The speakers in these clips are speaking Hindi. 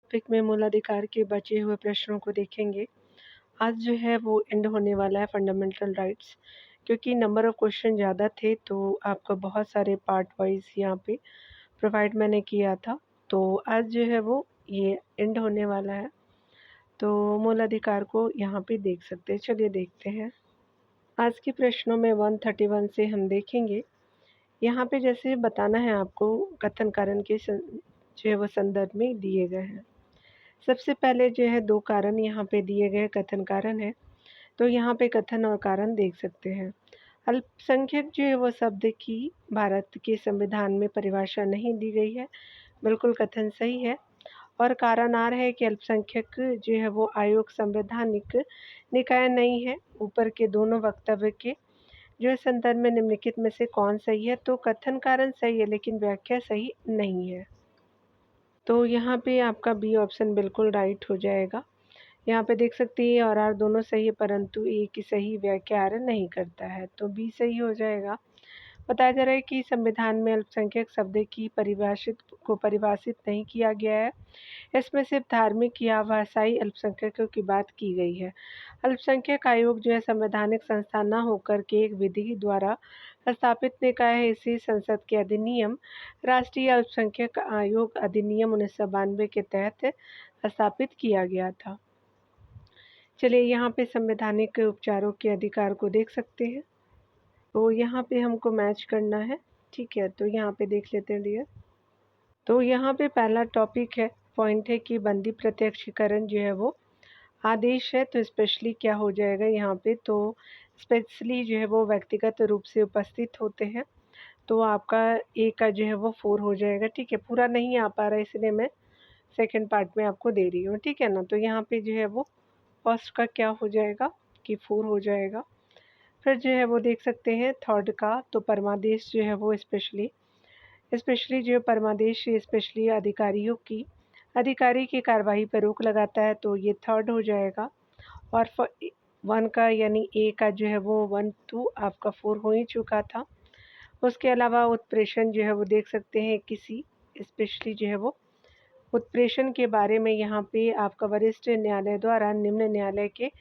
टॉपिक में मूलाधिकार के बचे हुए प्रश्नों को देखेंगे। आज जो है वो एंड होने वाला है फंडामेंटल राइट्स, क्योंकि नंबर ऑफ़ क्वेश्चन ज़्यादा थे तो आपको बहुत सारे पार्ट वाइज़ यहाँ पे प्रोवाइड मैंने किया था। तो आज जो है वो ये एंड होने वाला है, तो मूलाधिकार को यहाँ पे देख सकते हैं। चलिए देखते हैं। आज के प्रश्नों में 131 से हम देखेंगे। यहाँ पे जैसे बताना है आपको कथन कारण के जो है वो संदर्भ में दिए गए हैं। सबसे पहले जो है 2 कारण यहाँ पे दिए गए कथन कारण हैं, तो यहाँ पे कथन और कारण देख सकते हैं। अल्पसंख्यक जो है वो शब्द की भारत के संविधान में परिभाषा नहीं दी गई है, बिल्कुल कथन सही है। और कारण आ रहा है कि अल्पसंख्यक जो है वो आयोग संवैधानिक निकाय नहीं है। ऊपर के दोनों वक्तव्य के जो है संदर्भ में निम्नलिखित में से कौन सही है? तो कथन कारण सही है लेकिन व्याख्या सही नहीं है। तो यहाँ पे आपका बी ऑप्शन बिल्कुल राइट हो जाएगा। यहाँ पे देख सकते हैं और आर दोनों सही है, परंतु ए की सही व्याख्या आर नहीं करता है, तो बी सही हो जाएगा। बताया जा रहा है कि संविधान में अल्पसंख्यक शब्द की परिभाषित नहीं किया गया है। इसमें सिर्फ धार्मिक या भाषाई अल्पसंख्यकों की बात की गई है। अल्पसंख्यक आयोग जो है संवैधानिक संस्था न होकर के एक विधि द्वारा स्थापित निकाय है। इसी संसद के अधिनियम राष्ट्रीय अल्पसंख्यक आयोग अधिनियम 1992 के तहत स्थापित किया गया था। चलिए यहाँ पे संवैधानिक उपचारों के अधिकार को देख सकते हैं। तो यहाँ पे हमको मैच करना है, ठीक है। तो यहाँ पे देख लेते हैं डियर। तो यहाँ पे पहला टॉपिक है, पॉइंट है कि बंदी प्रत्यक्षीकरण जो है वो आदेश है, तो स्पेशली क्या हो जाएगा यहाँ पे? तो स्पेशली जो है वो व्यक्तिगत रूप से उपस्थित होते हैं, तो आपका ए का जो है वो 4 हो जाएगा, ठीक है। पूरा नहीं आ पा रहा है इसलिए मैं सेकंड पार्ट में आपको दे रही हूँ, ठीक है ना। तो यहाँ पे जो है वो फर्स्ट का क्या हो जाएगा कि 4 हो जाएगा। फिर जो है वो देख सकते हैं थर्ड का, तो परमादेश जो है वो स्पेशली जो परमादेश स्पेशली अधिकारी की कार्रवाई पर रोक लगाता है, तो ये थर्ड हो जाएगा। और 1 का यानी ए का जो है वो 1 2 आपका 4 हो ही चुका था। उसके अलावा उत्प्रेषण जो है वो देख सकते हैं किसी स्पेशली जो है वो उत्प्रेषण के बारे में यहाँ पे आपका वरिष्ठ न्यायालय द्वारा निम्न न्यायालय के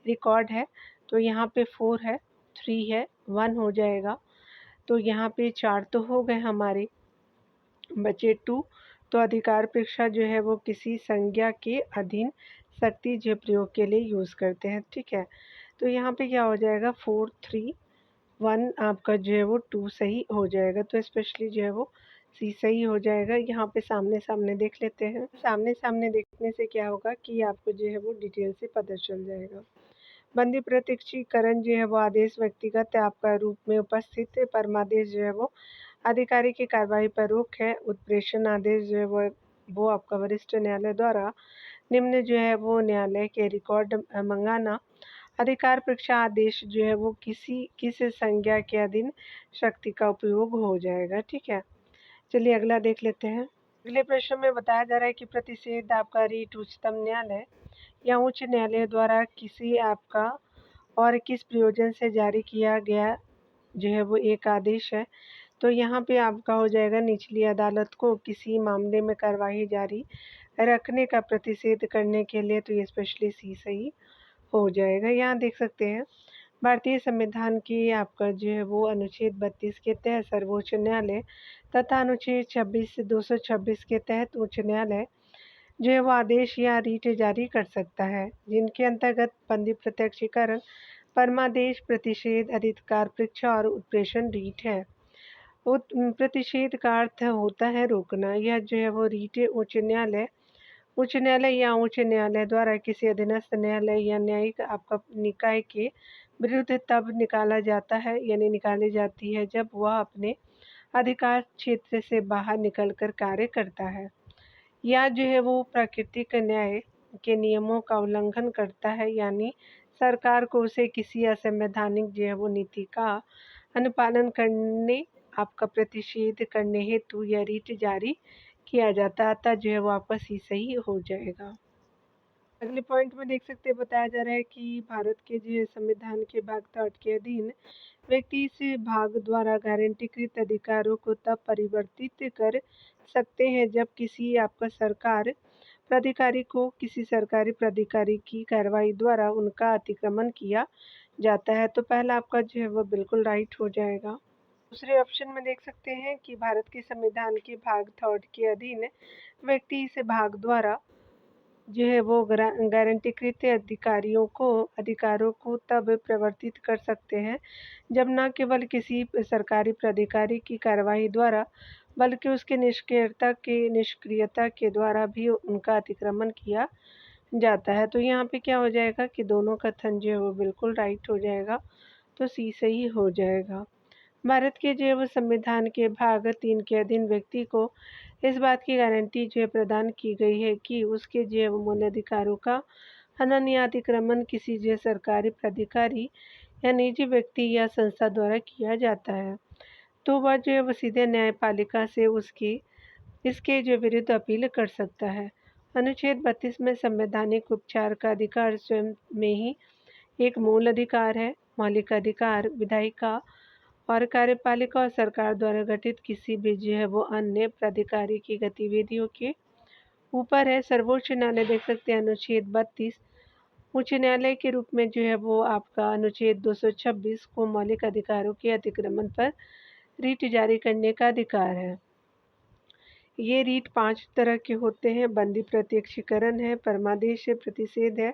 रिकॉर्ड है, तो यहाँ पे 4 है, 3 है, 1 हो जाएगा। तो यहाँ पे 4 तो हो गए हमारे, बचे 2। तो अधिकार परीक्षा जो है वो किसी संज्ञा के अधीन शक्ति जो प्रयोग के लिए यूज़ करते हैं, ठीक है। तो यहाँ पे क्या हो जाएगा 4 3 1 आपका जो है वो 2 सही हो जाएगा, तो स्पेशली जो है वो सी सही हो जाएगा। यहाँ पे सामने-सामने देख लेते हैं। सामने-सामने देखने से क्या होगा कि आपको जो है वो डिटेल से पता चल जाएगा। बंदी प्रत्यक्षीकरण जो है वो आदेश व्यक्तिगत आपका रूप में उपस्थित है। परमादेश जो है वो अधिकारी की कार्रवाई पर रोक है। उत्प्रेषण आदेश जो है वो आपका वरिष्ठ न्यायालय द्वारा निम्न जो है वो न्यायालय के रिकॉर्ड मंगाना। अधिकार परीक्षा आदेश जो है वो किस संज्ञा के अधीन शक्ति का उपयोग हो जाएगा, ठीक है। चलिए अगला देख लेते हैं। अगले प्रश्न में बताया जा रहा है कि प्रतिषेध आपका रीट उच्चतम न्यायालय या उच्च न्यायालय द्वारा किसी आपका और किस प्रयोजन से जारी किया गया जो है वो एक आदेश है। तो यहाँ पे आपका हो जाएगा निचली अदालत को किसी मामले में कार्रवाई जारी रखने का प्रतिषेध करने के लिए, तो ये स्पेशली सी सही हो जाएगा। यहाँ देख सकते हैं भारतीय संविधान की आपका जो है वो अनुच्छेद 32 के तहत सर्वोच्च न्यायालय तथा अनुच्छेद 26 से 226 के तहत उच्च न्यायालय जो है वो आदेश या रीट जारी कर सकता है, जिनके अंतर्गत बंदी प्रत्यक्षीकरण, परमादेश, प्रतिषेध, अधिकार परीक्षा और उत्प्रेषण रीट है। प्रतिषेध का अर्थ होता है रोकना। यह जो है वो रीट उच्च न्यायालय या उच्च न्यायालय द्वारा किसी अधीनस्थ न्यायालय या न्यायिक आपका निकाय के विरुद्ध तब निकाला जाता है यानी निकाली जाती है जब वह अपने अधिकार क्षेत्र से बाहर निकलकर कार्य करता है, या जो है वो प्राकृतिक न्याय के नियमों का उल्लंघन करता है, यानी सरकार को उसे किसी असंवैधानिक जो है वो नीति का अनुपालन करने आपका प्रतिषेध करने हेतु यह रीट जारी किया जाता है, अतः जो है वो आपका सी सही हो जाएगा। अगले पॉइंट में देख सकते हैं बताया जा रहा है कि भारत के जो संविधान के भाग 3 के अधीन व्यक्ति इस भाग द्वारा गारंटीकृत अधिकारों को तब परिवर्तित कर सकते हैं जब किसी आपका सरकार प्राधिकारी को किसी सरकारी प्राधिकारी की कार्रवाई द्वारा उनका अतिक्रमण किया जाता है, तो पहला आपका जो है वो बिल्कुल राइट हो जाएगा। दूसरे ऑप्शन में देख सकते हैं कि भारत के संविधान के भाग 3 के अधीन व्यक्ति इस भाग द्वारा जो है वो गारंटीकृत अधिकारों को तब प्रवर्तित कर सकते हैं जब न केवल किसी सरकारी प्राधिकारी की कार्रवाई द्वारा बल्कि उसके निष्क्रियता के द्वारा भी उनका अतिक्रमण किया जाता है। तो यहाँ पे क्या हो जाएगा कि दोनों कथन जो है वो बिल्कुल राइट हो जाएगा, तो सी सही हो जाएगा। भारत के जो है वो संविधान के भाग 3 के अधीन व्यक्ति को इस बात की गारंटी जो है प्रदान की गई है कि उसके जो है वो मूल अधिकारों का हनन या अतिक्रमण किसी जो सरकारी प्राधिकारी या निजी व्यक्ति या संस्था द्वारा किया जाता है, तो वह जो है वो सीधे न्यायपालिका से इसके जो विरुद्ध अपील कर सकता है। अनुच्छेद 32 में संवैधानिक उपचार का अधिकार स्वयं में ही एक मूल अधिकार है। मौलिक अधिकार विधायिका और कार्यपालिका और सरकार द्वारा गठित किसी भी जो है वो अन्य प्राधिकारी की गतिविधियों के ऊपर है। सर्वोच्च न्यायालय देख सकते हैं अनुच्छेद 32 उच्च न्यायालय के रूप में जो है वो आपका अनुच्छेद 226 को मौलिक अधिकारों के अतिक्रमण पर रीट जारी करने का अधिकार है। ये रीट 5 तरह के होते हैं। बंदी प्रत्यक्षीकरण है, परमादेश है, प्रतिषेध है,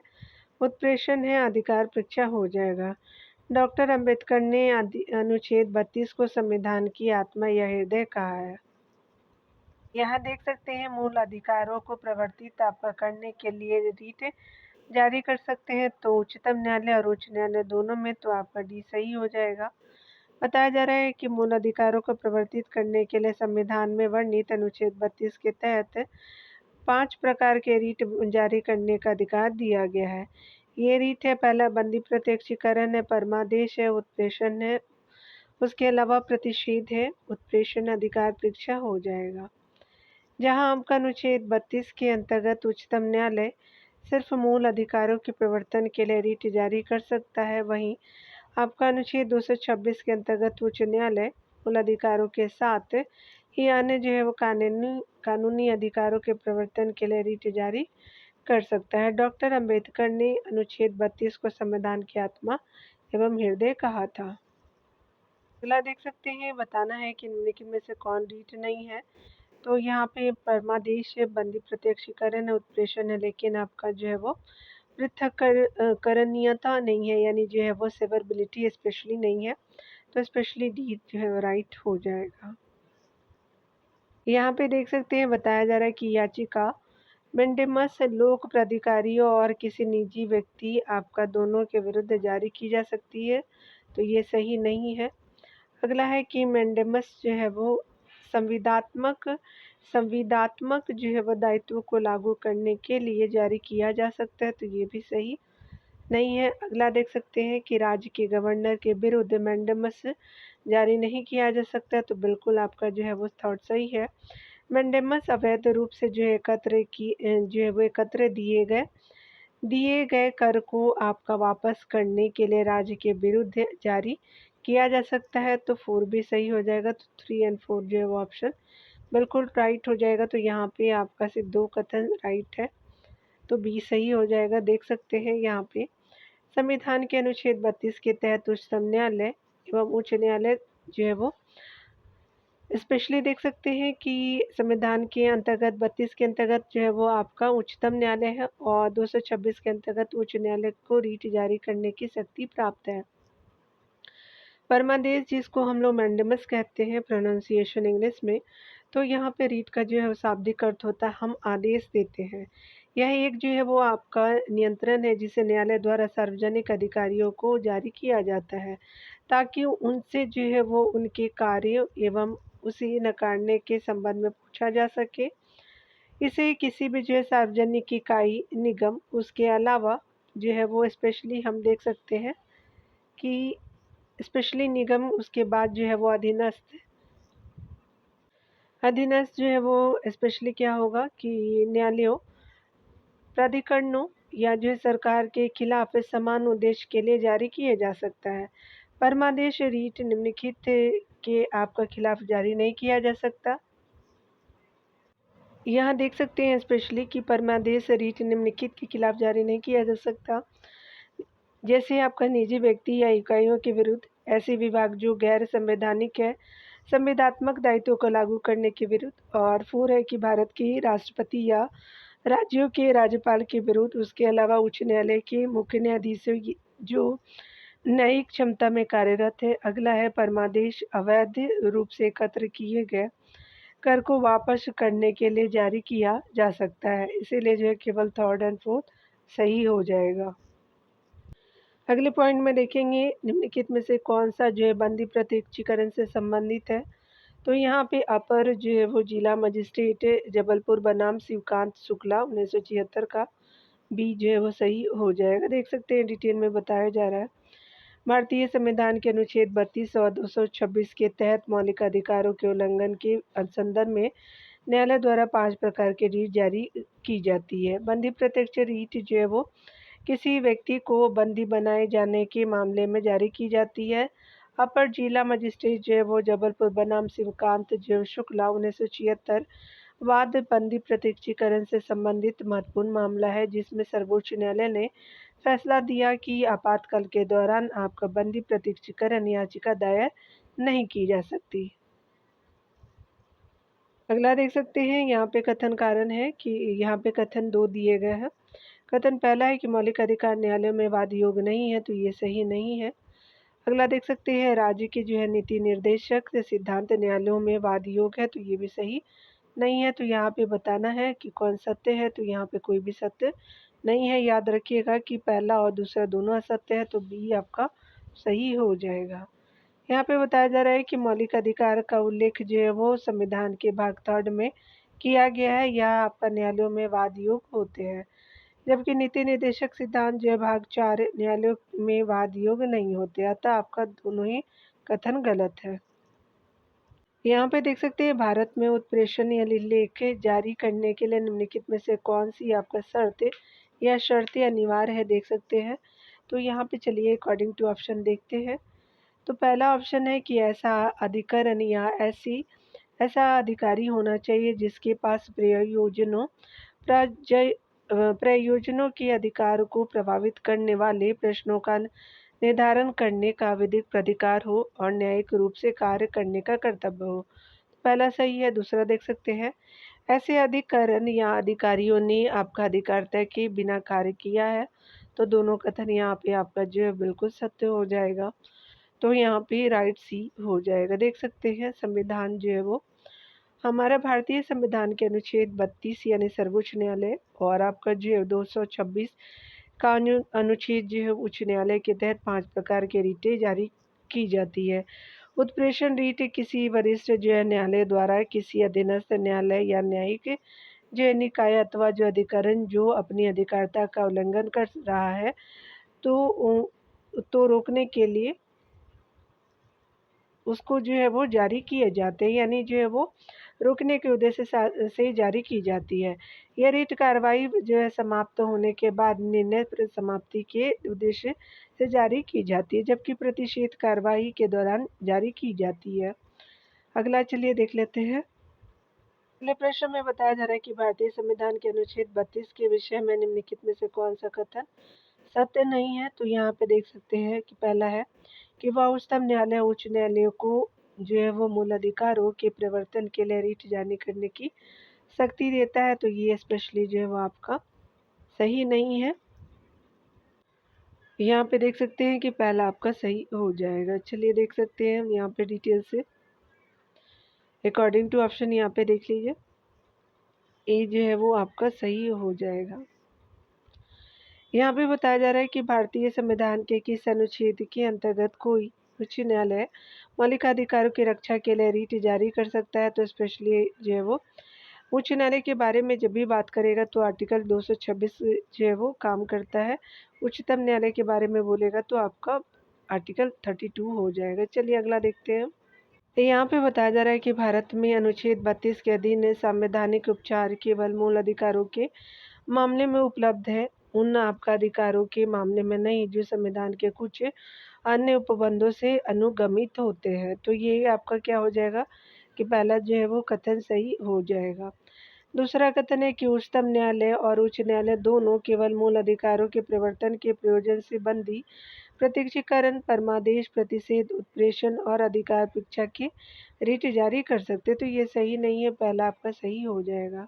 उत्प्रेषण है, अधिकार परीक्षा हो जाएगा। डॉक्टर अंबेडकर ने अनुच्छेद 32 को संविधान की आत्मा या हृदय कहा है। यहाँ देख सकते हैं मूल अधिकारों को प्रवर्तित आपका करने के लिए रीट जारी कर सकते हैं, तो उच्चतम न्यायालय और उच्च न्यायालय दोनों में, तो आपका डी सही हो जाएगा। बताया जा रहा है कि मूल अधिकारों को प्रवर्तित करने के लिए संविधान में वर्णित अनुच्छेद 32 के तहत 5 प्रकार के रीट जारी करने का अधिकार दिया गया है। ये रीट है, पहला बंदी प्रत्यक्षीकरण है, परमादेश है, उत्प्रेषण है, उसके अलावा प्रतिषेध है, उत्प्रेषण अधिकार परीक्षा हो जाएगा। जहां आपका अनुच्छेद 32 के अंतर्गत उच्चतम न्यायालय सिर्फ मूल अधिकारों के प्रवर्तन के लिए रीट जारी कर सकता है, वहीं आपका अनुच्छेद 226 के अंतर्गत उच्च न्यायालय मूल अधिकारों के साथ ही अन्य जो है वो कानूनी अधिकारों के प्रवर्तन के लिए रीट जारी कर सकता है। डॉक्टर अंबेडकर ने अनुच्छेद 32 को संविधान की आत्मा एवं हृदय कहा था। अगला देख सकते हैं, बताना है कि निम्नलिखित में से कौन रीट नहीं है। तो यहाँ पे परमादेश है, बंदी प्रत्यक्षीकरण है, उत्प्रेषण है, लेकिन आपका जो है वो पृथक्करणीयता नहीं है, यानी जो है वो सेवरबिलिटी स्पेशली नहीं है, तो स्पेशली डी जो है राइट हो जाएगा। यहाँ पे देख सकते हैं, बताया जा रहा है कि याचिका मेंडेमस लोक प्राधिकारियों और किसी निजी व्यक्ति आपका दोनों के विरुद्ध जारी की जा सकती है, तो ये सही नहीं है। अगला है कि मेंडेमस जो है वो संविदात्मक जो है वो दायित्व को लागू करने के लिए जारी किया जा सकता है, तो ये भी सही नहीं है। अगला देख सकते हैं कि राज्य के गवर्नर के विरुद्ध मेंडेमस जारी नहीं किया जा सकता, तो बिल्कुल आपका जो है वो थर्ड सही है। मेंडेमस अवैध रूप से जो है वो एकत्र दिए गए कर को आपका वापस करने के लिए राज्य के विरुद्ध जारी किया जा सकता है, तो 4 भी सही हो जाएगा। तो 3 एंड 4 जो है वो ऑप्शन बिल्कुल राइट हो जाएगा। तो यहाँ पे आपका सिर्फ 2 कथन राइट है, तो बी सही हो जाएगा। देख सकते हैं यहाँ पे संविधान के अनुच्छेद 32 के तहत उच्चतम न्यायालय एवं उच्च न्यायालय जो है वो स्पेशली देख सकते हैं कि संविधान के अंतर्गत 32 के अंतर्गत जो है वो आपका उच्चतम न्यायालय है और 226 के अंतर्गत उच्च न्यायालय को रीट जारी करने की शक्ति प्राप्त है। परमादेश जिसको हम लोग मैंडेमस कहते हैं प्रोनाउंसिएशन इंग्लिश में, तो यहाँ पे रीट का जो है शाब्दिक अर्थ होता है हम आदेश देते हैं। यह एक जो है वो आपका नियंत्रण है जिसे न्यायालय द्वारा सार्वजनिक अधिकारियों को जारी किया जाता है, ताकि उनसे जो है वो उनके कार्य एवं उसे नकारने के संबंध में पूछा जा सके। इसे किसी भी जो है सार्वजनिक इकाई, निगम, उसके अलावा जो है वो स्पेशली हम देख सकते हैं कि स्पेशली निगम, उसके बाद जो है वो अधीनस्थ जो है वो स्पेशली क्या होगा कि न्यायालयों, प्राधिकरणों या जो है सरकार के खिलाफ समान उद्देश्य के लिए जारी किए जा सकता है। परमादेश रीट निम्नलिखित के आपका खिलाफ जारी नहीं किया जा सकता। यहाँ देख सकते हैं स्पेशली कि परमादेश रीट निम्नलिखित के खिलाफ जारी नहीं किया जा सकता। जैसे आपका निजी व्यक्ति या इकाइयों के विरुद्ध ऐसे विभाग जो गैर संवैधानिक है, संविदात्मक दायित्वों को लागू करने के विरुद्ध, और 4 है कि भारत के राष्ट्रपति या राज्यों के राज्यपाल के विरुद्ध, उसके अलावा उच्च न्यायालय के मुख्य न्यायाधीशों की जो न्यायिक क्षमता में कार्यरत है। अगला है परमादेश अवैध रूप से एकत्र किए गए कर को वापस करने के लिए जारी किया जा सकता है, इसीलिए जो है केवल 3rd एंड 4th सही हो जाएगा। अगले पॉइंट में देखेंगे निम्नलिखित में से कौन सा जो है बंदी प्रत्यक्षीकरण से संबंधित है। तो यहाँ पे अपर जो है वो जिला मजिस्ट्रेट जबलपुर बनाम शिवकांत शुक्ला 1976 का बी जो है वो सही हो जाएगा। देख सकते हैं डिटेल में बताया जा रहा है। भारतीय संविधान के अनुच्छेद 32 और 226 के तहत मौलिक अधिकारों के उल्लंघन के संदर्भ में न्यायालय द्वारा 5 प्रकार की रीट जारी की जाती है। बंदी प्रत्यक्ष रीट जो है वो किसी व्यक्ति को बंदी बनाए जाने के मामले में जारी की जाती है। अपर जिला मजिस्ट्रेट जो है वो जबलपुर बनाम शिवकांत जो शुक्ला 1976 वाद बंदी प्रत्यक्षीकरण से संबंधित महत्वपूर्ण मामला है, जिसमें सर्वोच्च न्यायालय ने फैसला दिया कि आपातकाल के दौरान आपका बंदी प्रत्यक्षीकरण याचिका दायर नहीं की जा सकती। अगला देख सकते हैं, यहाँ पे कथन कारण है कि यहाँ पे कथन 2 दिए गए हैं। कथन पहला है कि मौलिक अधिकार न्यायालयों में वाद योग नहीं है, तो ये सही नहीं है। अगला देख सकते हैं, राज्य के जो है नीति निर्देशक से सिद्धांत न्यायालयों में वाद योग है, तो ये भी सही नहीं है। तो यहाँ पे बताना है कि कौन सत्य है, तो यहाँ पे कोई भी सत्य नहीं है। याद रखिएगा कि पहला और दूसरा दोनों असत्य है, तो बी आपका सही हो जाएगा। यहाँ पे बताया जा रहा है कि मौलिक अधिकार का उल्लेख जो है वो संविधान के भाग 3 में किया गया है, यह आपका न्यायालयों में वाद योग होते हैं, जबकि नीति निर्देशक सिद्धांत जो है भाग 4 न्यायालयों में वाद योग नहीं होते, अतः आपका दोनों ही कथन गलत है। यहाँ पे देख सकते हैं, भारत में उत्प्रेषण या लेख जारी करने के लिए निम्नलिखित में से कौन सी आपका शर्त अनिवार्य है, देख सकते हैं। तो यहाँ पे चलिए अकॉर्डिंग टू ऑप्शन देखते हैं। तो पहला ऑप्शन है कि ऐसा अधिकरण या ऐसा अधिकारी होना चाहिए जिसके पास प्रयोजनों के अधिकार को प्रभावित करने वाले प्रश्नों का निर्धारण करने का विधिक प्राधिकार हो और न्यायिक रूप से कार्य करने का कर्तव्य हो। पहला सही है। दूसरा देख सकते हैं, ऐसे अधिकरण या अधिकारियों ने आपका अधिकार तय के बिना कार्य किया है, तो दोनों कथन यहाँ पे आपका जो है बिल्कुल सत्य हो जाएगा। तो यहाँ पे राइट सी हो जाएगा। देख सकते हैं, संविधान जो है वो हमारा भारतीय संविधान के अनुच्छेद 32 यानी सर्वोच्च न्यायालय और आपका जो है 226 का अनुच्छेद जो है उच्च न्यायालय के तहत 5 प्रकार के रीटें जारी की जाती है। उत्प्रेषण रीट किसी वरिष्ठ जो है न्यायालय द्वारा किसी अधीनस्थ न्यायालय या न्यायिक जो है निकाय अथवा जो अधिकरण जो अपनी अधिकारिता का उल्लंघन कर रहा है, तो रोकने के लिए उसको जो है वो जारी किए जाते हैं, यानी जो है वो रोकने के उद्देश्य से जारी की जाती है। यह रीट कार्रवाई जो है समाप्त होने के बाद निर्णय समाप्ति के उद्देश्य से जारी की जाती है, जबकि प्रतिषेध कार्रवाई के दौरान जारी की जाती है। अगला चलिए देख लेते हैं। अगले प्रश्न में बताया जा रहा है कि भारतीय संविधान के अनुच्छेद 32 के विषय में निम्नलिखित में से कौन सा कथन सत्य नहीं है। तो यहाँ पे देख सकते हैं कि पहला है कि वह उच्चतम न्यायालय उच्च न्यायालयों को जो है वो मूल अधिकारों के प्रवर्तन के लिए रीट जारी करने की शक्ति देता है, तो ये स्पेशली जो है वो आपका सही नहीं है। यहाँ पे देख सकते हैं कि पहला आपका सही हो जाएगा। चलिए देख सकते हैं यहाँ पे डिटेल से अकॉर्डिंग टू ऑप्शन यहाँ पे देख लीजिए, ए जो है वो आपका सही हो जाएगा। यहाँ पे बताया जा रहा है कि भारतीय संविधान के किस अनुच्छेद के अंतर्गत कोई उच्च न्यायालय मौलिक अधिकारों की रक्षा के लिए रीट जारी कर सकता है। तो स्पेशली जो है वो उच्च न्यायालय के बारे में जब भी बात करेगा तो आर्टिकल 226 जो है वो काम करता है। उच्चतम न्यायालय के बारे में बोलेगा तो आपका आर्टिकल 32 हो जाएगा। चलिए अगला देखते हैं। तो यहाँ पे बताया जा रहा है कि भारत में अनुच्छेद 32 के अधीन संवैधानिक उपचार केवल मूल अधिकारों के मामले में उपलब्ध है, उन आपका अधिकारों के मामले में नहीं जो संविधान के कुछ अन्य उपबंधों से अनुगमित होते हैं। तो ये आपका क्या हो जाएगा कि पहला जो है वो कथन सही हो जाएगा। दूसरा कथन है कि उच्चतम न्यायालय और उच्च न्यायालय दोनों केवल मूल अधिकारों के प्रवर्तन के प्रयोजन से बंदी प्रत्यक्षीकरण, परमादेश, प्रतिषेध, उत्प्रेषण और अधिकार-परीक्षा की रिट जारी कर सकते। तो ये सही नहीं है, पहला आपका सही हो जाएगा।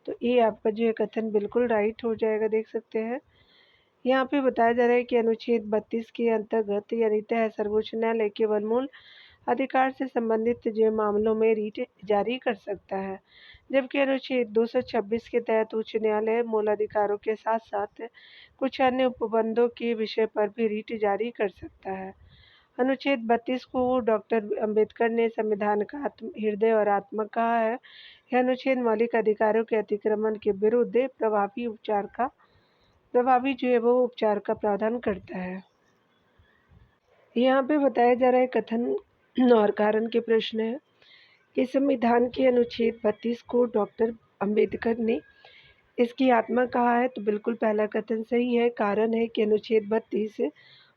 तो ये आपका जो है कथन बिल्कुल राइट हो जाएगा, देख सकते हैं। यहाँ पे बताया जा रहा है कि अनुच्छेद 32 के अंतर्गत यानी तहत सर्वोच्च न्यायालय केवल मूल अधिकार से संबंधित जो मामलों में रिट जारी कर सकता है, जबकि अनुच्छेद 226 के तहत उच्च न्यायालय मूल अधिकारों के साथ साथ कुछ अन्य उपबंधों के विषय पर भी रिट जारी कर सकता है। अनुच्छेद 32 को डॉक्टर अंबेडकर ने संविधान का हृदय और आत्मा कहा है। यह अनुच्छेद मौलिक अधिकारों के अतिक्रमण के विरुद्ध प्रभावी जो है वो उपचार का प्रावधान करता है। यहाँ पे बताया जा रहा है कथन और कारण के प्रश्न है कि संविधान के अनुच्छेद 32 को डॉक्टर अंबेडकर ने इसकी आत्मा कहा है। तो बिल्कुल पहला कथन सही है। कारण है कि अनुच्छेद 32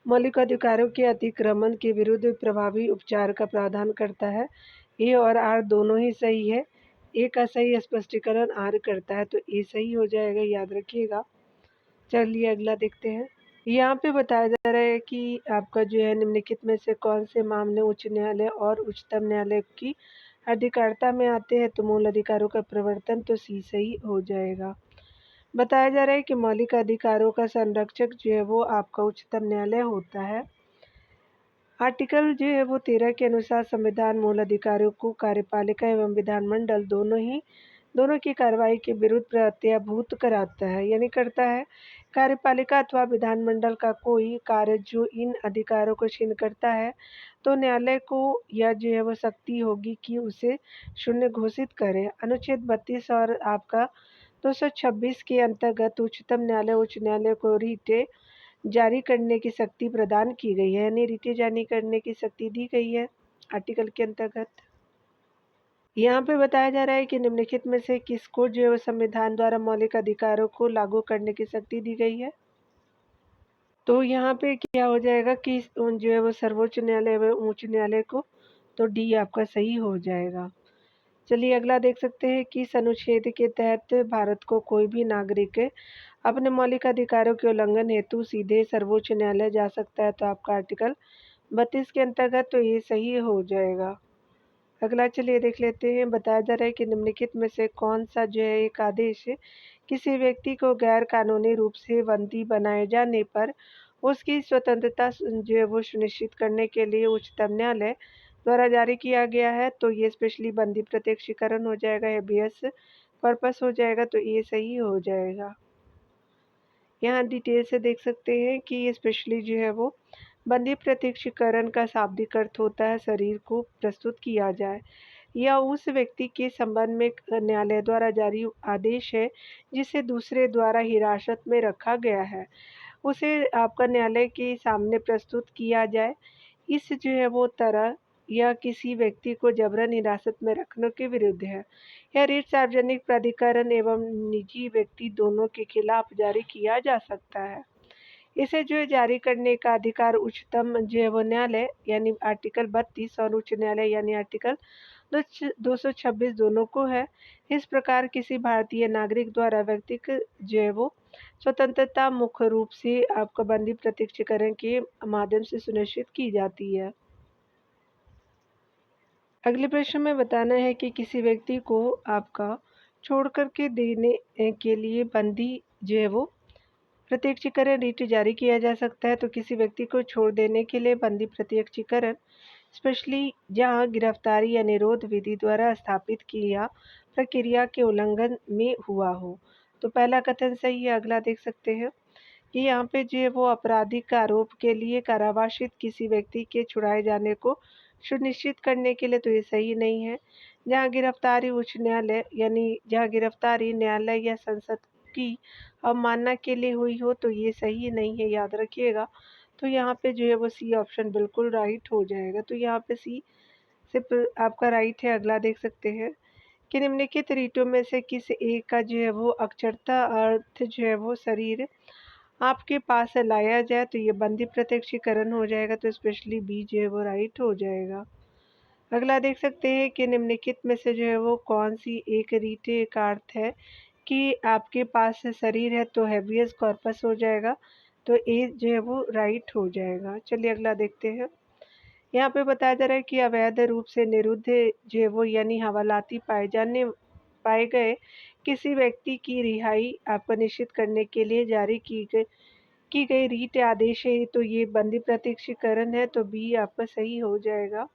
मौलिक अधिकारों के अतिक्रमण के विरुद्ध प्रभावी उपचार का प्रावधान करता है। ए और आर दोनों ही सही है। ए का सही स्पष्टीकरण आर करता है, तो ए सही हो जाएगा, याद रखिएगा। चलिए अगला देखते हैं। यहाँ पे बताया जा रहा है कि आपका जो है निम्नलिखित में से कौन से मामले उच्च न्यायालय और उच्चतम न्यायालय की अधिकारिता में आते हैं। तो मूल अधिकारों का प्रवर्तन, तो सी सही हो जाएगा। बताया जा रहा है कि मौलिक अधिकारों का संरक्षक जो है वो आपका उच्चतम न्यायालय होता है। आर्टिकल जो है वो 13 के अनुसार संविधान मूल अधिकारों को कार्यपालिका एवं विधानमंडल दोनों की कार्रवाई के विरुद्ध प्रत्याभूत कराता है, यानी करता है। कार्यपालिका अथवा विधानमंडल का कोई कार्य जो इन अधिकारों को छीन करता है, तो न्यायालय को यह जो है वो शक्ति होगी कि उसे शून्य घोषित करे। अनुच्छेद 32 और आपका 226 के अंतर्गत उच्चतम न्यायालय उच्च न्यायालय को रिटे जारी करने की शक्ति प्रदान की गई है, यानी रिटे जारी करने की शक्ति दी गई है आर्टिकल के अंतर्गत। यहाँ पे बताया जा रहा है कि निम्नलिखित में से किसको जो है संविधान द्वारा मौलिक अधिकारों को लागू करने की शक्ति दी गई है। तो यहाँ पे क्या हो जाएगा कि जो है वो सर्वोच्च न्यायालय व उच्च न्यायालय को, तो डी आपका सही हो जाएगा। चलिए अगला देख सकते हैं कि इस अनुच्छेद के तहत भारत को कोई भी नागरिक अपने मौलिक अधिकारों के उल्लंघन हेतु सीधे सर्वोच्च न्यायालय जा सकता है। तो आपका आर्टिकल 32 के अंतर्गत, तो ये सही हो जाएगा। अगला चलिए देख लेते हैं। बताया जा रहा है कि निम्नलिखित में से कौन सा जो है एक आदेश किसी व्यक्ति को गैर कानूनी रूप से बंदी बनाए जाने पर उसकी स्वतंत्रता जो है वो सुनिश्चित करने के लिए उच्चतम न्यायालय द्वारा जारी किया गया है। तो ये स्पेशली बंदी प्रत्यक्षीकरण हो जाएगा, हेबियस कॉर्पस हो जाएगा, तो ये सही हो जाएगा। यहाँ डिटेल से देख सकते हैं कि ये स्पेशली जो है वो बंदी प्रत्यक्षीकरण का शाब्दिक अर्थ होता है शरीर को प्रस्तुत किया जाए या उस व्यक्ति के संबंध में न्यायालय द्वारा जारी आदेश है जिसे दूसरे द्वारा हिरासत में रखा गया है, उसे आपका न्यायालय के सामने प्रस्तुत किया जाए। इस जो है वो तरह या किसी व्यक्ति को जबरन हिरासत में रखने के विरुद्ध है। यह रिट सार्वजनिक प्राधिकरण एवं निजी व्यक्ति दोनों के खिलाफ जारी किया जा सकता है। इसे जो है जारी करने का अधिकार उच्चतम जो है वो न्यायालय यानी आर्टिकल 32 और उच्च न्यायालय यानी आर्टिकल 226 दोनों को है। इस प्रकार किसी भारतीय नागरिक द्वारा व्यक्तिगत जो है वो स्वतंत्रता मुख्य रूप से आपका बंदी प्रत्यक्षीकरण के माध्यम से सुनिश्चित की जाती है। अगले प्रश्न में बताना है कि किसी व्यक्ति को आपका छोड़ करके देने के लिए बंदी जो है वो प्रत्यक्षीकरण रिट जारी किया जा सकता है। तो किसी व्यक्ति को छोड़ देने के लिए बंदी प्रत्यक्षीकरण स्पेशली जहां गिरफ्तारी या निरोध विधि द्वारा स्थापित किया प्रक्रिया के उल्लंघन में हुआ हो। तो पहला कथन सही है। अगला देख सकते हैं कि यहाँ पे जो है वो आपराधिक आरोप के लिए कारावासित किसी व्यक्ति के छुड़ाए जाने को सुनिश्चित करने के लिए, तो ये सही नहीं है। जहाँ गिरफ्तारी उच्च न्यायालय यानी जहाँ गिरफ्तारी न्यायालय या संसद की अवमानना के लिए हुई हो, तो ये सही नहीं है, याद रखिएगा। तो यहाँ पे जो है वो सी ऑप्शन बिल्कुल राइट हो जाएगा। तो यहाँ पे सी सिर्फ आपका राइट है। अगला देख सकते हैं कि निम्नलिखित रीतों में से किस एक का जो है वो अक्षरता अर्थ जो है वो शरीर आपके पास लाया जाए, तो ये बंदी प्रत्यक्षीकरण हो जाएगा। तो स्पेशली बी जो है वो राइट हो जाएगा। अगला देख सकते हैं कि निम्नलिखित में से जो है वो कौन-सी एक रीट का अर्थ है कि आपके पास शरीर है तो हैबियस कॉर्पस हो जाएगा, तो ए जो है वो राइट हो जाएगा। चलिए अगला देखते हैं। यहाँ पे बताया जा रहा है कि अवैध रूप से निरुद्ध जो है वो यानी हवालाती पाए गए किसी व्यक्ति की रिहाई आपको निश्चित करने के लिए जारी की गई रीट आदेश है, तो ये बंदी प्रत्यक्षीकरण है, तो बी आपका सही हो जाएगा।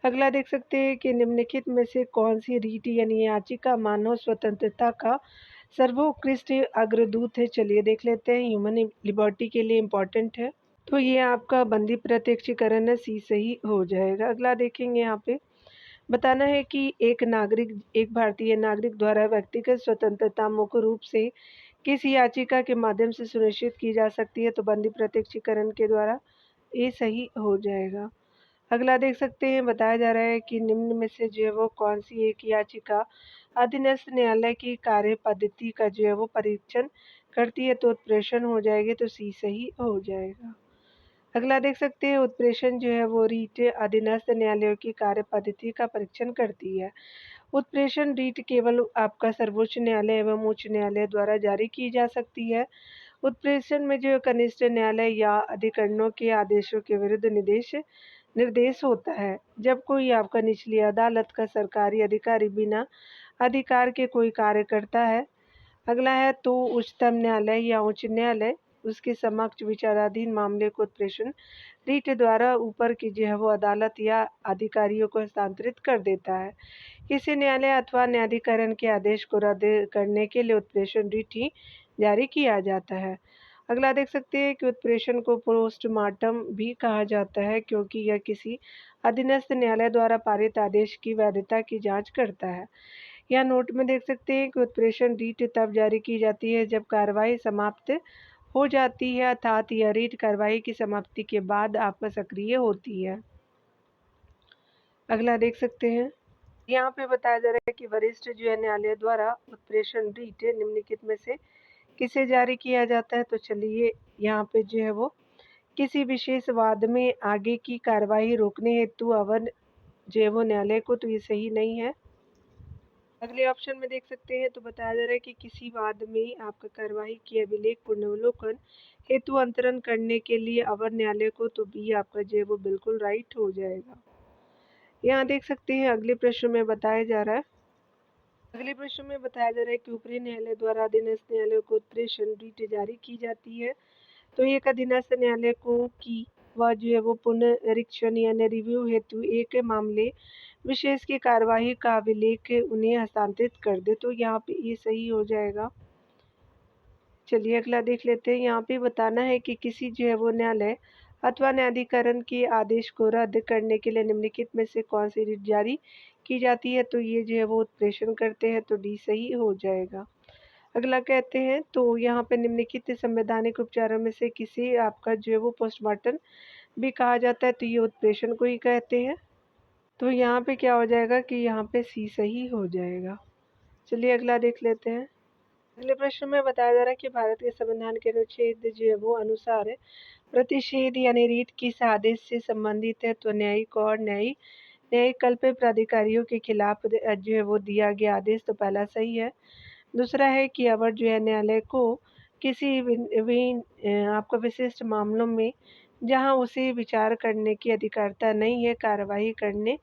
अगला देख सकते हैं कि निम्नलिखित में से कौन-सी रीट यानी याचिका मानव स्वतंत्रता का सर्वोत्कृष्ट अग्रदूत है? चलिए देख लेते हैं, ह्यूमन लिबर्टी के लिए इम्पोर्टेंट है। तो ये आपका बंदी प्रत्यक्षीकरण है, सी सही हो जाएगा। अगला देखेंगे यहाँ पे, बताना है कि एक भारतीय नागरिक द्वारा व्यक्तिगत स्वतंत्रता मुख्य रूप से किस याचिका के माध्यम से सुनिश्चित की जा सकती है? तो बंदी प्रत्यक्षीकरण के द्वारा, ये सही हो जाएगा। अगला देख सकते हैं, बताया जा रहा है कि निम्न में से जो है वो कौन-सी एक याचिका अधीनस्थ न्यायालय की कार्य पद्धति का जो है वो परीक्षण करती है? तो उत्प्रेषण हो जाएगी, तो सी सही हो जाएगा। अगला देख सकते हैं, उत्प्रेषण जो है वो रीट अधीनस्थ न्यायालयों की कार्य पद्धति का परीक्षण करती है। उत्प्रेषण रीट केवल आपका सर्वोच्च न्यायालय एवं उच्च न्यायालय द्वारा जारी की जा सकती है। उत्प्रेषण में जो कनिष्ठ न्यायालय या अधिकरणों के आदेशों के विरुद्ध निर्देश होता है। जब कोई आपका निचली अदालत का सरकारी अधिकारी बिना अधिकार के कोई कार्य करता है। अगला है तो उच्चतम न्यायालय या उच्च न्यायालय उसके समक्ष विचाराधीन मामले को उत्प्रेषण रीट द्वारा ऊपर की जो है वो अदालत या अधिकारियों को हस्तांतरित कर देता है। किसी न्यायालय अथवा न्यायाधिकरण के आदेश को रद्द करने के लिए उत्प्रेषण रीट ही जारी किया जाता है। अगला देख सकते हैं कि उत्प्रेषण को पोस्टमार्टम भी कहा जाता है, क्योंकि यह किसी अधीनस्थ न्यायालय द्वारा पारित आदेश की वैधता की जांच करता है। या नोट में देख सकते हैं कि उत्प्रेषण रीट तब जारी की जाती है जब कार्रवाई समाप्त हो जाती है, अर्थात यह रीट कार्रवाई की समाप्ति के बाद आपका सक्रिय होती है। अगला देख सकते हैं, यहाँ पे बताया जा रहा है कि वरिष्ठ जो है न्यायालय द्वारा उत्प्रेषण रीट निम्नलिखित में से किसे जारी किया जाता है? तो चलिए यहाँ पे जो है वो किसी विशेष वाद में आगे की कार्रवाई रोकने हेतु अवर जो है वो न्यायालय को, तो ये सही नहीं है। अगले ऑप्शन में देख सकते हैं, तो बताया जा रहा है कि किसी वाद में आपका कार्रवाई की अभिलेख पुनर्वलोकन हेतु अंतरण करने के लिए अवर न्यायालय को, तो बी आपका जो है वो बिल्कुल राइट हो जाएगा। यहाँ देख सकते हैं अगले प्रश्न में बताया जा रहा है, अगले प्रश्न में बताया जा रहा है कि ऊपरी न्यायालय द्वारा अधीनस्थ न्यायालय को उत्प्रेषण रीट जारी की जाती है, तो एक अधीनस्थ न्यायालय को की वह जो है वो पुनरीक्षण यानी रिव्यू हेतु एक मामले विशेष की कार्यवाही का अभिलेख उन्हें हस्तांतरित कर दे, तो यहाँ पे ये सही हो जाएगा। चलिए अगला देख लेते हैं, यहाँ पे बताना है कि किसी जो है वो न्यायालय अथवा न्यायाधिकरण के आदेश को रद्द करने के लिए निम्नलिखित में से कौन सी रीट जारी की जाती है? तो ये जो है वो उत्प्रेषण करते हैं, तो डी सही हो जाएगा। अगला कहते हैं, तो यहाँ पे निम्नलिखित संवैधानिक उपचारों में से किसी आपका जो है वो पोस्टमार्टम भी कहा जाता है, तो ये उत्प्रेषण को ही कहते हैं। तो यहाँ पे क्या हो जाएगा कि यहाँ पे सी सही हो जाएगा। चलिए अगला देख लेते हैं। अगले प्रश्न में बताया जा रहा है कि भारत के संविधान के अनुच्छेद जो है वो अनुसार प्रतिषेध यानी रीट किस आदेश से संबंधित है? तो न्यायिक और न्यायिक कल्प प्राधिकारियों के खिलाफ जो है वो दिया गया आदेश, तो पहला सही है। दूसरा है कि अवर जो है न्यायालय को किसी आपको विशिष्ट मामलों में जहां उसे विचार करने की अधिकारिता नहीं है कार्यवाही करने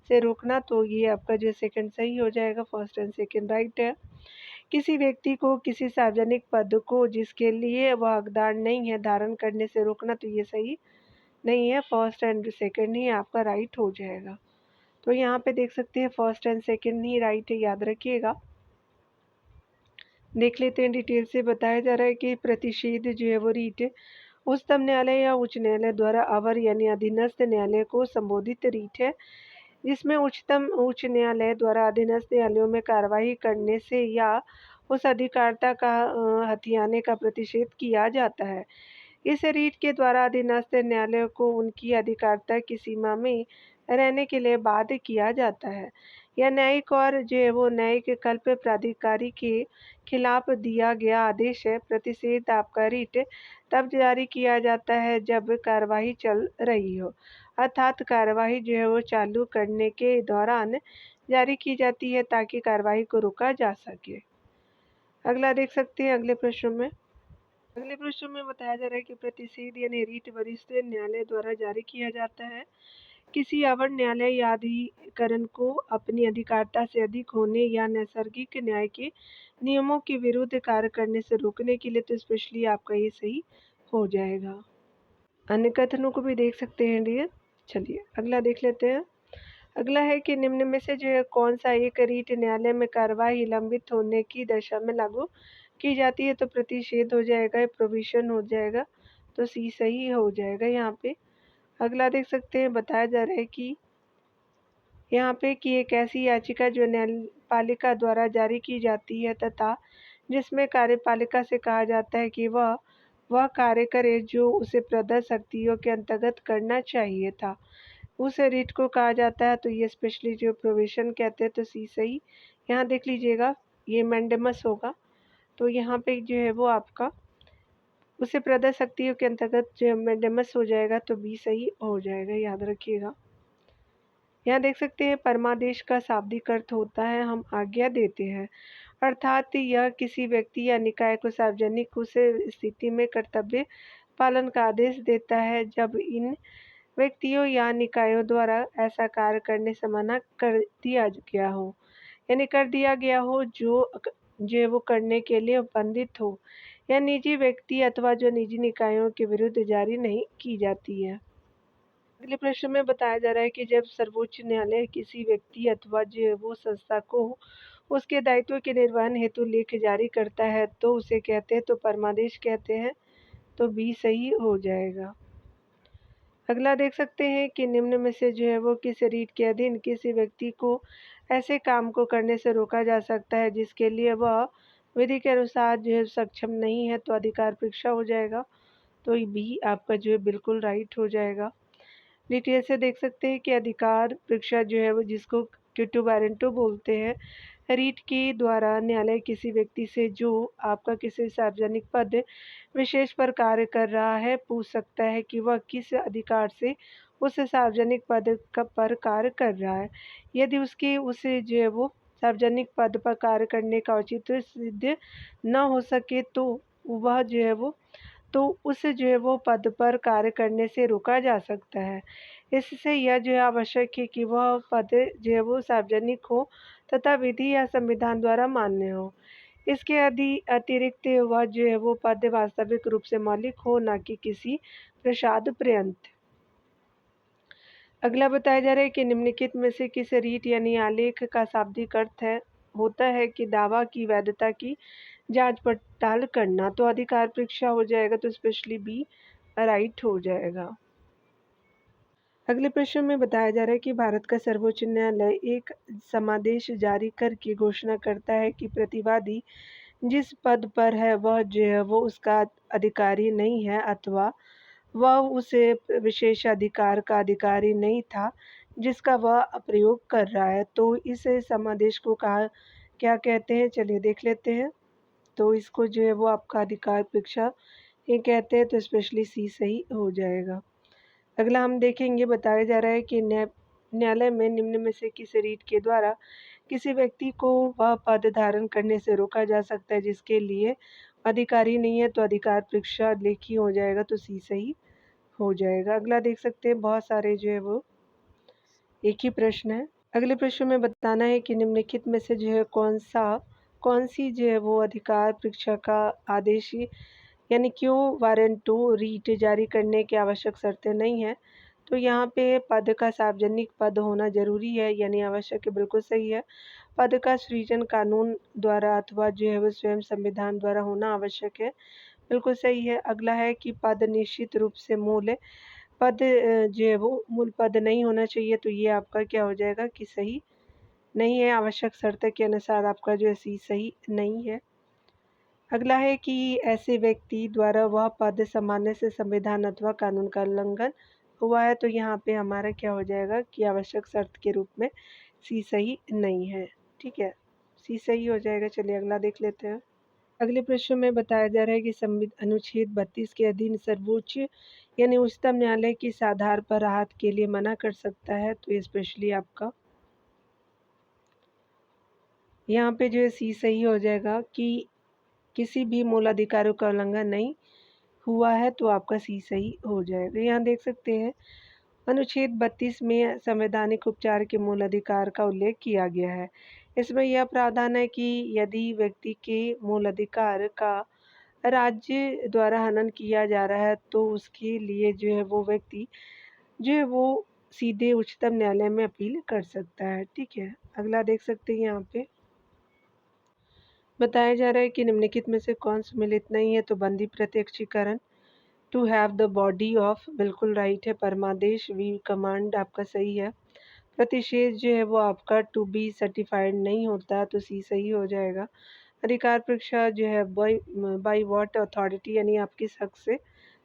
से रोकना, तो ये आपका जो सेकंड सही हो जाएगा। फर्स्ट एंड सेकंड राइट है। किसी व्यक्ति को किसी सार्वजनिक पद को जिसके लिए वह हकदार नहीं है धारण करने से रोकना, तो ये सही नहीं है। फर्स्ट एंड सेकंड ही आपका राइट हो जाएगा। तो यहाँ पे देख सकते हैं first and second he right है, याद रखिएगा। देख लेते हैं डिटेल से। बताया जा रहा है कि प्रतिषेध जो है वो रीट उच्चतम न्यायालय या उच्च न्यायालय द्वारा अवर यानी अधीनस्थ न्यायालय को संबोधित रीट है, जिसमें उच्च न्यायालय द्वारा अधीनस्थ न्यायालयों में कार्रवाई करने से या उस अधिकारिता का हथियाने का प्रतिषेध किया जाता है। इस रीट के द्वारा अधीनस्थ न्यायालय को उनकी अधिकारिता की सीमा में रहने के लिए बाध्य किया जाता है। यह न्यायिक और जो है वो न्यायिक कल्प प्राधिकारी के खिलाफ दिया गया आदेश है। प्रतिषेध आपका रीट तब जारी किया जाता है जब कार्यवाही चल रही हो, अर्थात कार्यवाही जो है वो चालू करने के दौरान जारी की जाती है ताकि कार्यवाही को रोका जा सके। अगला देख सकते हैं अगले प्रश्न में। अगले प्रश्न में बताया जा रहा है कि प्रतिषेध यानी रीट वरिष्ठ न्यायालय द्वारा जारी किया जाता है। किसी अवर न्यायालय या अधिकरण को अपनी अधिकारिता से अधिक होने या नैसर्गिक न्याय के नियमों के विरुद्ध कार्य करने से रोकने के लिए, तो स्पेशली आपका ये सही हो जाएगा। अन्य कथनों को भी देख सकते हैं डियर। चलिए अगला देख लेते हैं। अगला है कि निम्न में से जो है कौन सा एक रीट न्यायालय में कार्यवाही लंबित होने की दशा में लागू की जाती है, तो प्रतिषेध हो जाएगा, प्रोविजन हो जाएगा, तो सी सही हो जाएगा यहाँ पे। अगला देख सकते हैं, बताया जा रहा है कि यहाँ पे कि एक ऐसी याचिका जो न्यायपालिका द्वारा जारी की जाती है तथा जिसमें कार्यपालिका से कहा जाता है कि वह कार्य करे जो उसे प्रदत्त शक्तियों के अंतर्गत करना चाहिए था, उस रीट को कहा जाता है। तो ये स्पेशली जो प्रोविजन कहते हैं, तो सी सही। यहाँ देख लीजिएगा, ये मैंडेमस होगा, तो यहाँ पे जो है वो आपका उसे प्रदत्त शक्तियों के अंतर्गत जो मैंडेमस हो जाएगा, तो बी सही हो जाएगा, याद रखिएगा। यहाँ देख सकते हैं परमादेश का शाब्दिक अर्थ होता है हम आज्ञा देते हैं, अर्थात यह किसी व्यक्ति या निकाय को सार्वजनिक उस स्थिति में कर्तव्य पालन का आदेश देता है जब इन व्यक्तियों या निकायों द्वारा ऐसा कार्य करने से मना कर दिया गया हो, यानी कर दिया गया हो जो वो करने के लिए उपबंधित हो, या निजी व्यक्ति अथवा जो निजी निकायों के विरुद्ध जारी नहीं की जाती है। अगले प्रश्न में बताया जा रहा है कि जब सर्वोच्च न्यायालय किसी व्यक्ति अथवा जो वो संस्था को उसके दायित्व के निर्वहन हेतु लेख जारी करता है तो उसे कहते हैं, तो परमादेश कहते हैं, तो बी सही हो जाएगा। अगला देख सकते हैं कि निम्न में से जो है वो किस रीट के अधीन किसी व्यक्ति को ऐसे काम को करने से रोका जा सकता है जिसके लिए वह विधि के अनुसार जो है सक्षम नहीं है, तो अधिकार परीक्षा हो जाएगा, तो बी आपका जो है बिल्कुल राइट हो जाएगा। डिटेल से देख सकते हैं कि अधिकार परीक्षा जो है वो जिसको क्यूटू वारंटो बोलते हैं, रीट के द्वारा न्यायालय किसी व्यक्ति से जो आपका किसी सार्वजनिक पद विशेष पर कार्य कर रहा है पूछ सकता है कि वह किस अधिकार से उस सार्वजनिक पद पर कार्य कर रहा है। यदि उसकी उसे जो है वो सार्वजनिक पद पर कार्य करने का औचित्य सिद्ध न हो सके तो वह जो है वो तो उसे जो है वो पद पर कार्य करने से रोका जा सकता है। इससे यह जो है आवश्यक है कि वह पद जो है वो सार्वजनिक हो तथा विधि या संविधान द्वारा मान्य हो। इसके अतिरिक्त वह जो है वो पद वास्तविक रूप से मौलिक हो, न कि किसी प्रसाद पर्यंत। अगला बताया जा रहा है कि निम्नलिखित में से किस रीट यानी आलेख का शाब्दिक अर्थ होता है कि दावा की वैधता की जांच पड़ताल करना, तो अधिकार परीक्षा हो जाएगा, तो स्पेशली बी राइट हो जाएगा। अगले प्रश्न में बताया जा रहा है कि भारत का सर्वोच्च न्यायालय एक समादेश जारी करके घोषणा करता है कि प्रतिवादी जिस पद पर है वह जो है वो उसका अधिकारी नहीं है अथवा वह उस विशेष अधिकार का अधिकारी नहीं था जिसका वह प्रयोग कर रहा है, तो इस समादेश को कहा क्या कहते हैं, चलिए देख लेते हैं। तो इसको जो है वो आपका अधिकार परीक्षा ये कहते हैं, तो स्पेशली सी सही हो जाएगा। अगला हम देखेंगे, बताया जा रहा है कि न्यायालय में निम्न में से किस रीट के द्वारा किसी व्यक्ति को वह पद धारण करने से रोका जा सकता है जिसके लिए अधिकारी नहीं है, तो अधिकार परीक्षा लेखी हो जाएगा, तो सी सही हो जाएगा। अगला देख सकते हैं, बहुत सारे जो है वो एक ही प्रश्न है। अगले प्रश्न में बताना है कि निम्नलिखित में से जो है कौन सी जो है वो अधिकार परीक्षा का आदेश यानी क्यों वारंटो रीट जारी करने की आवश्यक शर्तें नहीं है, तो यहाँ पे पद का सार्वजनिक पद होना जरूरी है, यानी आवश्यक है, बिल्कुल सही है। पद का सृजन कानून द्वारा अथवा जो है वो स्वयं संविधान द्वारा होना आवश्यक है, बिल्कुल सही है। अगला है कि पद निश्चित रूप से मूल पद जो है वो मूल पद नहीं होना चाहिए, तो ये आपका क्या हो जाएगा कि सही नहीं है, आवश्यक शर्त के अनुसार आपका जो है सी सही नहीं है। अगला है कि ऐसे व्यक्ति द्वारा वह पद सामान्य से संविधान अथवा कानून का उल्लंघन हुआ है, तो यहाँ पे हमारा क्या हो जाएगा कि आवश्यक शर्त के रूप में सी सही नहीं है, ठीक है, सी सही हो जाएगा। चलिए अगला देख लेते हैं। अगले प्रश्न में बताया जा रहा है कि अनुच्छेद 32 के अधीन सर्वोच्च यानी उच्चतम न्यायालय किस आधार पर राहत के लिए मना कर सकता है। तो ये स्पेशली आपका यहाँ पे जो है सी सही हो जाएगा कि किसी भी मूल अधिकारों का उल्लंघन नहीं हुआ है, तो आपका सी सही हो जाएगा। यहाँ देख सकते हैं अनुच्छेद 32 में संवैधानिक उपचार के मूल अधिकार का उल्लेख किया गया है। इसमें यह प्रावधान है कि यदि व्यक्ति के मूल अधिकार का राज्य द्वारा हनन किया जा रहा है, तो उसके लिए जो है वो व्यक्ति जो है वो सीधे उच्चतम न्यायालय में अपील कर सकता है। ठीक है, अगला देख सकते हैं यहाँ पे बताया जा रहा है कि निम्नलिखित में से कौन सम्मिलित नहीं है। तो बंदी प्रत्यक्षीकरण, to have the body of, बिल्कुल राइट है। परमादेश वी कमांड आपका सही है। प्रतिषेध जो है वो आपका टू बी सर्टिफाइड नहीं होता, तो सी सही हो जाएगा। अधिकार परीक्षा जो है बाय व्हाट अथॉरिटी, यानी आप किस हक से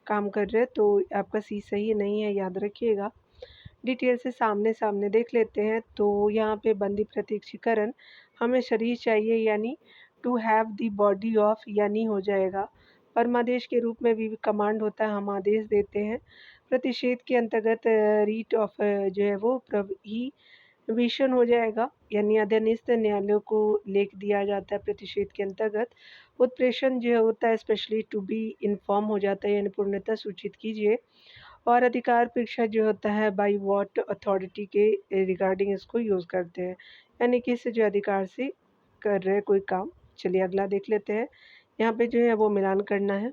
काम कर रहे हैं, तो आपका सी सही नहीं है, याद रखिएगा। डिटेल से सामने सामने देख लेते हैं। तो यहाँ पे बंदी प्रत्यक्षीकरण हमें शरीर चाहिए, यानी to have the body of, यानी हो जाएगा। परमादेश के रूप में भी कमांड होता है, हम आदेश देते हैं। प्रतिषेध के अंतर्गत रीट ऑफ जो है वो प्रहिबिशन हो जाएगा, यानी अधीनस्थ न्यायालयों को लेख दिया जाता है प्रतिषेध के अंतर्गत। उत्प्रेषण जो होता है स्पेशली टू बी इन्फॉर्म हो जाता है, यानी पूर्णतः सूचित कीजिए। और अधिकार परीक्षा जो होता है बाय व्हाट अथॉरिटी के रिगार्डिंग इसको यूज़ करते हैं, यानी किस जो अधिकार से कर रहे हैं कोई काम। चलिए अगला देख लेते हैं। यहाँ पे जो है वो मिलान करना है,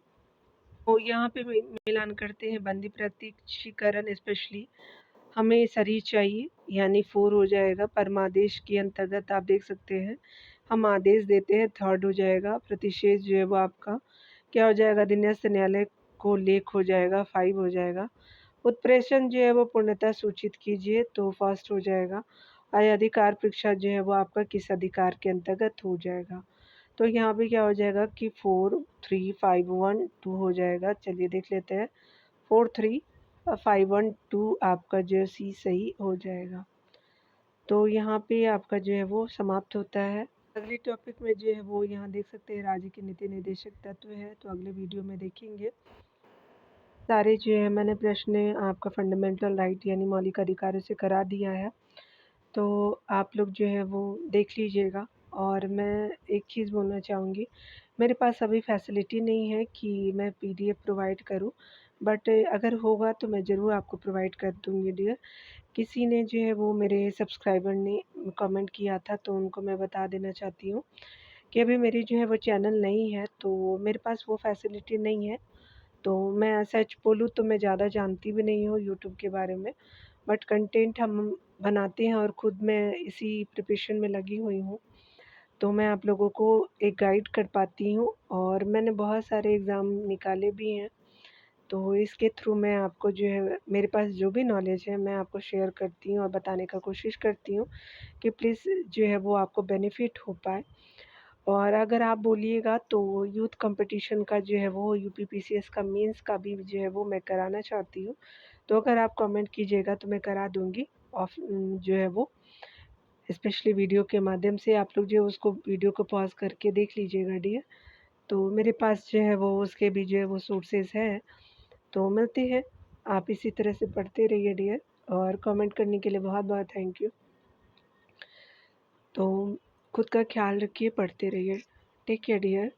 तो यहाँ पे मिलान करते हैं। बंदी प्रत्यक्षीकरण स्पेशली हमें शरीर चाहिए, यानी 4 हो जाएगा। परमादेश के अंतर्गत आप देख सकते हैं हम आदेश देते हैं, थर्ड हो जाएगा। प्रतिषेध जो है वो आपका क्या हो जाएगा, अधीनस्थ न्यायालय को लेख हो जाएगा, 5 हो जाएगा। उत्प्रेषण जो है वो पूर्णतः सूचित कीजिए, तो फर्स्ट हो जाएगा। और अधिकार परीक्षा जो है वो आपका किस अधिकार के अंतर्गत हो जाएगा, तो यहाँ पे क्या हो जाएगा कि 4 3 5 1 2 हो जाएगा। चलिए देख लेते हैं। 4 3 5 1 2 आपका जो है सी सही हो जाएगा। तो यहाँ पे आपका जो है वो समाप्त होता है। अगले टॉपिक में जो है वो यहाँ देख सकते हैं राज्य के नीति निर्देशक तत्व है, तो अगले वीडियो में देखेंगे। सारे जो है मैंने प्रश्न आपका फंडामेंटल राइट यानी मौलिक अधिकारों से करा दिया है, तो आप लोग जो है वो देख लीजिएगा। और मैं एक चीज़ बोलना चाहूँगी, मेरे पास अभी फैसिलिटी नहीं है कि मैं पीडीएफ प्रोवाइड करूँ, बट अगर होगा तो मैं ज़रूर आपको प्रोवाइड कर दूँगी डियर। किसी ने जो है वो मेरे सब्सक्राइबर ने कमेंट किया था, तो उनको मैं बता देना चाहती हूँ कि अभी मेरी जो है वो चैनल नहीं है, तो मेरे पास वो फैसिलिटी नहीं है। तो मैं सच बोलूँ तो मैं ज़्यादा जानती भी नहीं हूँ यूट्यूब के बारे में, बट कंटेंट हम बनाते हैं और ख़ुद मैं इसी प्रिपरेशन में लगी हुई हूँ, तो मैं आप लोगों को एक गाइड कर पाती हूँ। और मैंने बहुत सारे एग्ज़ाम निकाले भी हैं, तो इसके थ्रू मैं आपको जो है मेरे पास जो भी नॉलेज है मैं आपको शेयर करती हूँ और बताने का कोशिश करती हूँ कि प्लीज़ जो है वो आपको बेनिफिट हो पाए। और अगर आप बोलिएगा तो यूथ कंपटीशन का जो है वो यूपीपीसीएस का मेंस का भी जो है वो मैं कराना चाहती हूँ, तो अगर आप कमेंट कीजिएगा तो मैं करा दूँगी। जो है वो स्पेशली वीडियो के माध्यम से आप लोग जो है उसको वीडियो को पॉज़ करके देख लीजिएगा डियर। तो मेरे पास जो है वो उसके भी जो है वो सोर्सेज़ हैं, तो मिलते हैं। आप इसी तरह से पढ़ते रहिए डियर, और कमेंट करने के लिए बहुत-बहुत थैंक यू। तो खुद का ख्याल रखिए, पढ़ते रहिए। Take care dear.